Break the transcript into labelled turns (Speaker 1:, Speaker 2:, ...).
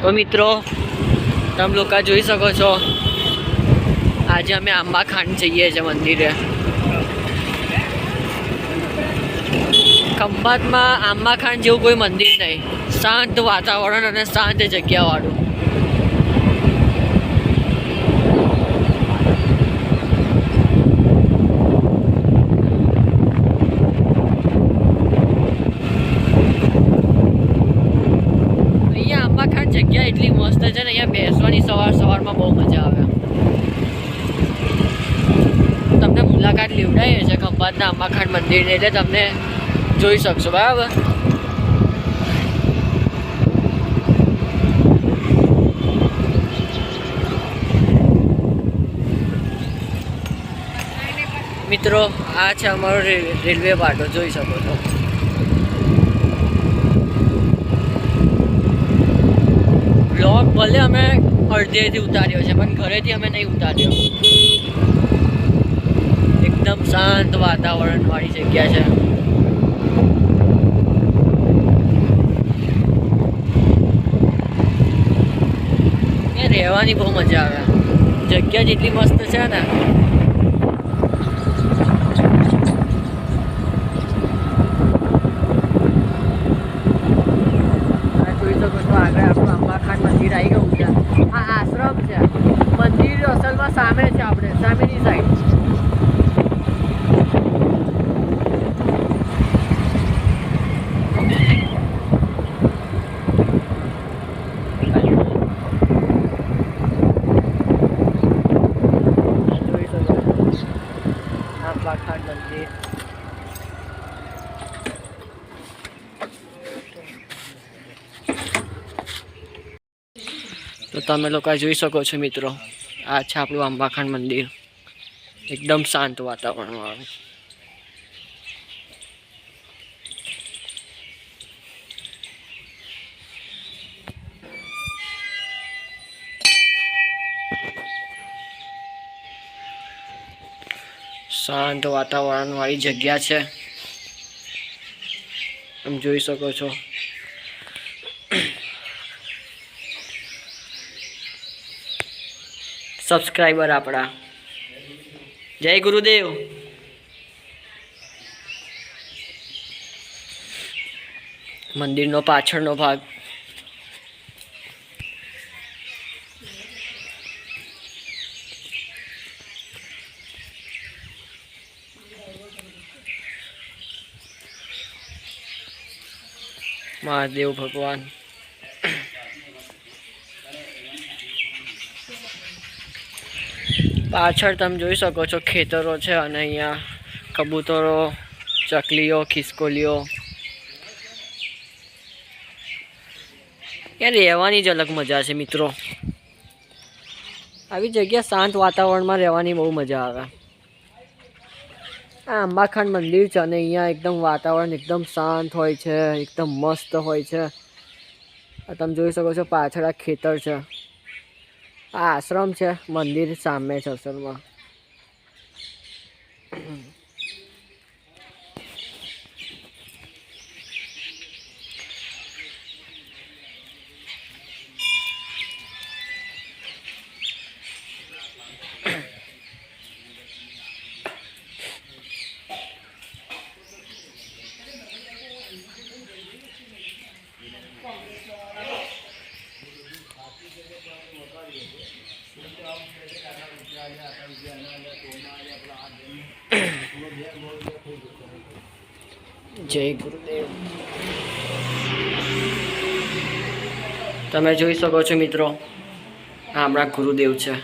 Speaker 1: તો મિત્રો તમે લોકો જોઈ શકો છો આજે અમે આંબા ખાંડ જઈએ છીએ મંદિરે। ખંભાતમાં આંબા ખાંડ જેવું કોઈ મંદિર નહીં, શાંત વાતાવરણ અને શાંત જગ્યાવાળું। અહીંયા આંબા ખાંડ જગ્યા એટલી મસ્ત છે ને, અહીંયા બેસવાની સવારમાં બહુ મજા આવે। તમને મુલાકાત લેવડાવીએ છે ખંભાતના આંબા ખાંડ મંદિરની, એટલે તમને જોઈ શકશો બરાબર। મિત્રો આ છે અમારો રેલવે પાટો, જોઈ શકો છો। બ્લોગ ભલે અમે અડધેથી ઉતાર્યો છે પણ ઘરેથી અમે નહીં ઉતાર્યો। એકદમ શાંત વાતાવરણ વાળી જગ્યા છે। રહેવાની બહુ મજા આવે, જગ્યા જેટલી મસ્ત છે ને। જોઈ શકો છો આગળ આપણું આંબા ખાંડ મંદિર આવી ગયું છે। આ આશ્રમ છે, મંદિર અસલમાં સામે છે, આપણે સામેની સાઈડ। તો તમે લોકો જોઈ શકો છો મિત્રો, આ છે આપણું આંબા ખાંડ મંદિર, એકદમ શાંત વાતાવરણવાળું। શાંત વાતાવરણ વાળી જગ્યા છે, તમે જોઈ શકો છો। સબસ્ક્રાઈબર આપણા, જય ગુરુદેવ। મંદિરનો પાછળનો ભાગ, મહાદેવ ભગવાન। પાછળ તમે જોઈ શકો છો ખેતરો છે, અને અહીંયા કબૂતરો, ચકલીઓ, ખિસકોલીઓ, ત્યાં રહેવાની જ અલગ મજા છે મિત્રો। આવી જગ્યા શાંત વાતાવરણમાં રહેવાની બહુ મજા આવે। આ આંબા ખાંડ મંદિર છે, અને અહીંયા એકદમ વાતાવરણ એકદમ શાંત હોય છે, એકદમ મસ્ત હોય છે। આ તમે જોઈ શકો છો પાછળ આ ખેતર છે, આ આશ્રમ છે, મંદિર સામે છે અસલમાં। જય ગુરુદેવ। તમે જોઈ શકો છો મિત્રો, આ આપણા ગુરુદેવ છે।